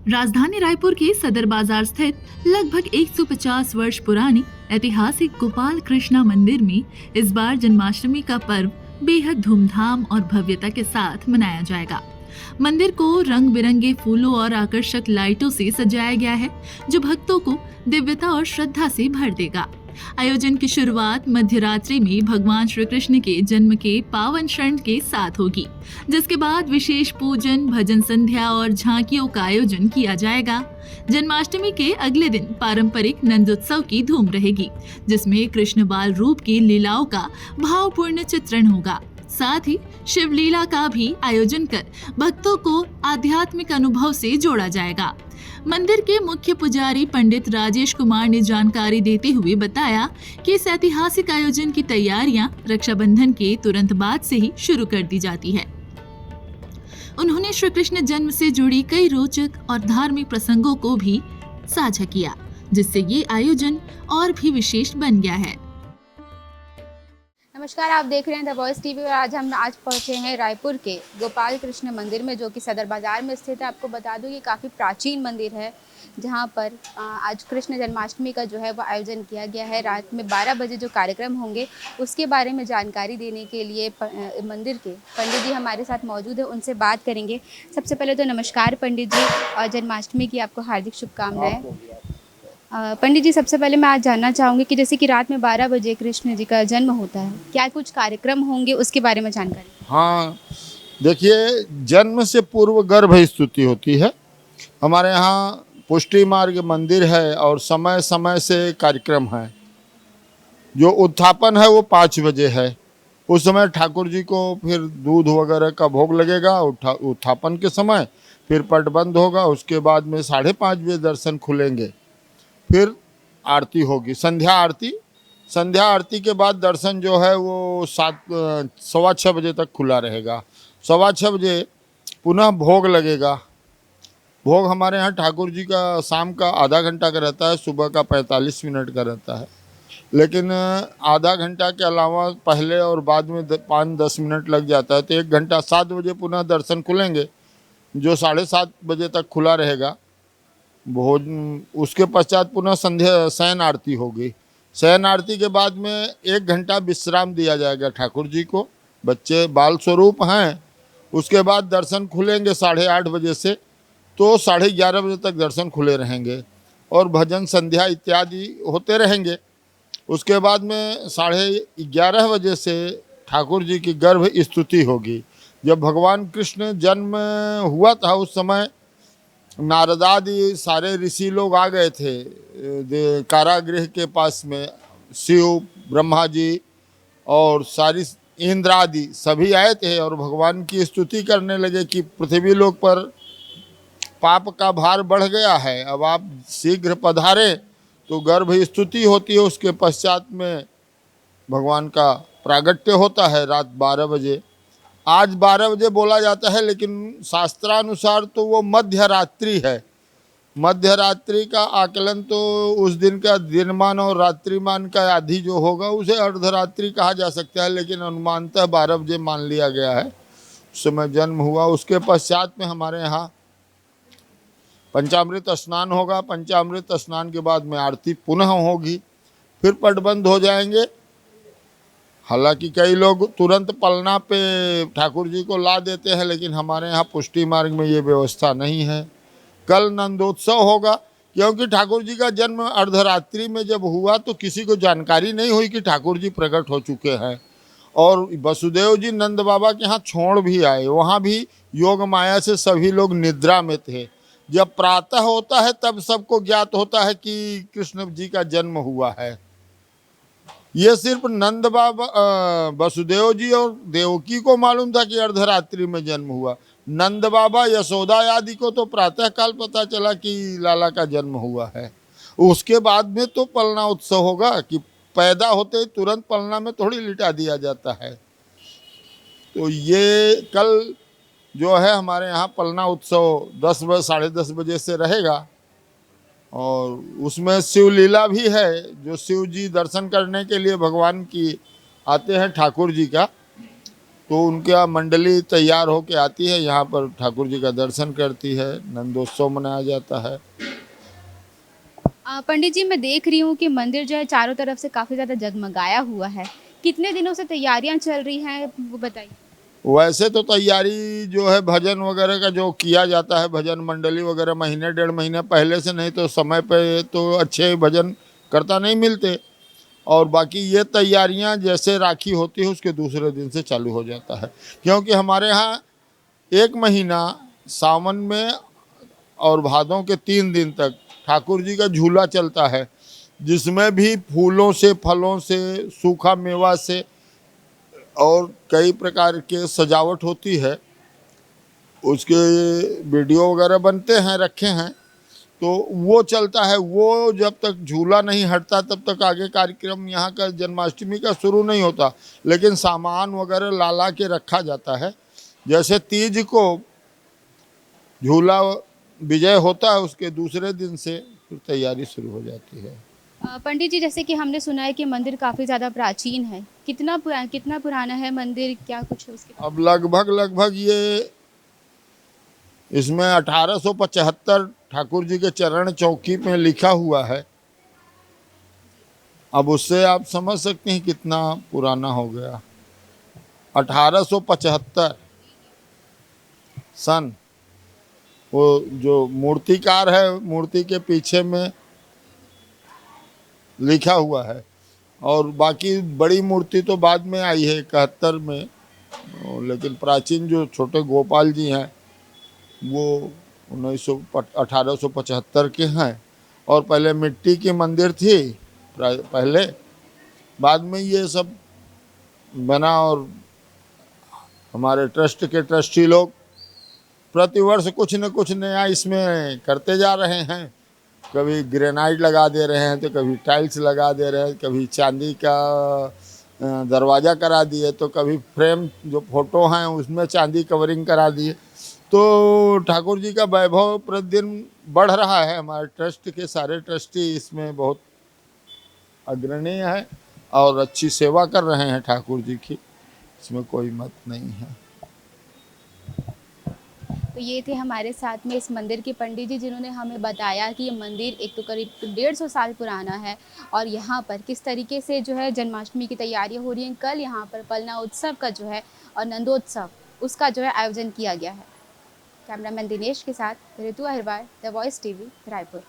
राजधानी रायपुर के सदर बाजार स्थित लगभग 150 वर्ष पुरानी ऐतिहासिक गोपाल कृष्णा मंदिर में इस बार जन्माष्टमी का पर्व बेहद धूमधाम और भव्यता के साथ मनाया जाएगा। मंदिर को रंग बिरंगे फूलों और आकर्षक लाइटों से सजाया गया है, जो भक्तों को दिव्यता और श्रद्धा से भर देगा। आयोजन की शुरुआत मध्य रात्रि में भगवान श्री कृष्ण के जन्म के पावन क्षण के साथ होगी, जिसके बाद विशेष पूजन, भजन संध्या और झांकियों का आयोजन किया जाएगा। जन्माष्टमी के अगले दिन पारंपरिक नंदोत्सव की धूम रहेगी, जिसमें कृष्ण बाल रूप की लीलाओं का भावपूर्ण चित्रण होगा। साथ ही शिवलीला का भी आयोजन कर भक्तों को आध्यात्मिक अनुभव से जोड़ा जाएगा। मंदिर के मुख्य पुजारी पंडित राजेश कुमार ने जानकारी देते हुए बताया कि इस ऐतिहासिक आयोजन की तैयारियां रक्षाबंधन के तुरंत बाद से ही शुरू कर दी जाती है। उन्होंने श्री कृष्ण जन्म से जुड़ी कई रोचक और धार्मिक प्रसंगों को भी साझा किया, जिससे ये आयोजन और भी विशेष बन गया है। नमस्कार, आप देख रहे हैं द वॉइस टीवी और आज पहुंचे हैं रायपुर के गोपाल कृष्ण मंदिर में, जो कि सदर बाजार में स्थित है। आपको बता दूं, ये काफ़ी प्राचीन मंदिर है, जहां पर आज कृष्ण जन्माष्टमी का जो है वो आयोजन किया गया है। रात में 12 बजे जो कार्यक्रम होंगे उसके बारे में जानकारी देने के लिए मंदिर के पंडित जी हमारे साथ मौजूद है, उनसे बात करेंगे। सबसे पहले तो नमस्कार पंडित जी, और जन्माष्टमी की आपको हार्दिक शुभकामनाएं। पंडित जी, सबसे पहले मैं आज जानना चाहूँगी कि जैसे कि रात में 12 बजे कृष्ण जी का जन्म होता है, क्या कुछ कार्यक्रम होंगे उसके बारे में जानकारी? हाँ, देखिए, जन्म से पूर्व गर्भ स्तुति होती है। हमारे यहाँ पुष्टि मार्ग मंदिर है और समय समय से कार्यक्रम है। जो उत्थापन है वो 5 बजे है। उस समय ठाकुर जी को फिर दूध वगैरह का भोग लगेगा उत्थापन के समय। फिर पट बंद होगा, उसके बाद में 5:30 बजे दर्शन खुलेंगे। फिर आरती होगी, संध्या आरती। संध्या आरती के बाद दर्शन जो है वो 6:15 बजे तक खुला रहेगा। 6:15 बजे पुनः भोग लगेगा। भोग हमारे यहाँ ठाकुर जी का शाम का आधा घंटा का रहता है, सुबह का 45 मिनट का रहता है। लेकिन आधा घंटा के अलावा पहले और बाद में 5-10 मिनट लग जाता है, तो 1 घंटा। 7 बजे पुनः दर्शन खुलेंगे, जो 7:30 बजे तक खुला रहेगा। भोजन उसके पश्चात पुनः संध्या शयन आरती होगी। शयन आरती के बाद में 1 घंटा विश्राम दिया जाएगा ठाकुर जी को। बच्चे बाल स्वरूप हैं। उसके बाद दर्शन खुलेंगे 8:30 बजे से, तो 11:30 बजे तक दर्शन खुले रहेंगे और भजन संध्या इत्यादि होते रहेंगे। उसके बाद में 11:30 बजे से ठाकुर जी की गर्भ स्तुति होगी। जब भगवान कृष्ण जन्म हुआ था उस समय नारदादि सारे ऋषि लोग आ गए थे कारागृह के पास में। शिव, ब्रह्मा जी और सारी इंद्र आदि सभी आए थे और भगवान की स्तुति करने लगे कि पृथ्वी लोक पर पाप का भार बढ़ गया है, अब आप शीघ्र पधारें। तो गर्भ स्तुति होती है। उसके पश्चात में भगवान का प्रागट्य होता है रात 12 बजे। आज 12 बजे बोला जाता है, लेकिन शास्त्रानुसार तो वो मध्य रात्रि है। मध्य रात्रि का आकलन तो उस दिन का दिनमान और रात्रिमान का आधी जो होगा उसे अर्धरात्रि कहा जा सकता है, लेकिन अनुमानतः 12 बजे मान लिया गया है। उस समय जन्म हुआ। उसके पश्चात में हमारे यहाँ पंचामृत स्नान होगा। पंचामृत स्नान के बाद में आरती पुनः होगी, फिर पटबंद हो जाएंगे। हालांकि कई लोग तुरंत पलना पे ठाकुर जी को ला देते हैं, लेकिन हमारे यहाँ पुष्टि मार्ग में ये व्यवस्था नहीं है। कल नंदोत्सव होगा, क्योंकि ठाकुर जी का जन्म अर्धरात्रि में जब हुआ तो किसी को जानकारी नहीं हुई कि ठाकुर जी प्रकट हो चुके हैं। और वसुदेव जी नंद बाबा के यहाँ छोड़ भी आए, वहाँ भी योग माया से सभी लोग निद्रा में थे। जब प्रातः होता है तब सबको ज्ञात होता है कि कृष्ण जी का जन्म हुआ है। ये सिर्फ नंद बाबा वसुदेव जी और देवकी को मालूम था कि अर्धरात्रि में जन्म हुआ। नंद बाबा, यशोदा आदि को तो प्रातः काल पता चला कि लाला का जन्म हुआ है। उसके बाद में तो पलना उत्सव होगा कि पैदा होते ही तुरंत पलना में थोड़ी लिटा दिया जाता है। तो ये कल जो है हमारे यहाँ पलना उत्सव 10-10:30 बजे से रहेगा। और उसमें शिव लीला भी है, जो शिव जी दर्शन करने के लिए भगवान की आते हैं ठाकुर जी का। तो उनके यहाँ मंडली तैयार होके आती है, यहाँ पर ठाकुर जी का दर्शन करती है, नंदोत्सव मनाया जाता है। पंडित जी, मैं देख रही हूँ कि मंदिर जो है चारों तरफ से काफ़ी ज़्यादा जगमगाया हुआ है। कितने दिनों से तैयारियां चल रही हैं वो बताइए। वैसे तो तैयारी जो है भजन वगैरह का जो किया जाता है, भजन मंडली वगैरह महीने 1.5 महीने पहले से, नहीं तो समय पे तो अच्छे भजन करता नहीं मिलते। और बाकी ये तैयारियां जैसे राखी होती है उसके दूसरे दिन से चालू हो जाता है, क्योंकि हमारे यहाँ 1 महीना सावन में और भादों के 3 दिन तक ठाकुर जी का झूला चलता है, जिसमें भी फूलों से, फलों से, सूखा मेवा से और कई प्रकार के सजावट होती है। उसके वीडियो वगैरह बनते हैं, रखे हैं, तो वो चलता है। वो जब तक झूला नहीं हटता तब तक आगे कार्यक्रम यहाँ का जन्माष्टमी का शुरू नहीं होता। लेकिन सामान वगैरह ला के रखा जाता है। जैसे तीज को झूला विजय होता है, उसके दूसरे दिन से फिर तैयारी शुरू हो जाती है। पंडित जी, जैसे कि हमने सुना है कि मंदिर काफ़ी ज़्यादा प्राचीन है, कितना पुराना है मंदिर, क्या कुछ उसके? अब लगभग ये इसमें 1875 ठाकुर जी के चरण चौकी में लिखा हुआ है। अब उससे आप समझ सकते हैं कितना पुराना हो गया। 1875 सन। वो जो मूर्तिकार है, मूर्ति के पीछे में लिखा हुआ है। और बाकी बड़ी मूर्ति तो बाद में आई है 71 में। लेकिन प्राचीन जो छोटे गोपाल जी हैं वो 1875 के हैं। और पहले मिट्टी की मंदिर थी पहले, बाद में ये सब बना। और हमारे ट्रस्ट के ट्रस्टी लोग प्रतिवर्ष कुछ न कुछ नया इसमें करते जा रहे हैं। कभी ग्रेनाइट लगा दे रहे हैं, तो कभी टाइल्स लगा दे रहे हैं, कभी चांदी का दरवाज़ा करा दिए, तो कभी फ्रेम जो फोटो हैं उसमें चांदी कवरिंग करा दिए। तो ठाकुर जी का वैभव प्रतिदिन बढ़ रहा है। हमारे ट्रस्ट के सारे ट्रस्टी इसमें बहुत अग्रणीय है और अच्छी सेवा कर रहे हैं ठाकुर जी की, इसमें कोई मत नहीं है। तो ये थे हमारे साथ में इस मंदिर के पंडित जी, जिन्होंने हमें बताया कि ये मंदिर एक तो करीब 150 साल पुराना है और यहाँ पर किस तरीके से जो है जन्माष्टमी की तैयारियां हो रही हैं। कल यहाँ पर पलना उत्सव का जो है और नंदोत्सव उसका जो है आयोजन किया गया है। कैमरामैन दिनेश के साथ Ritu Ahirwar, the voice TV, Raipur.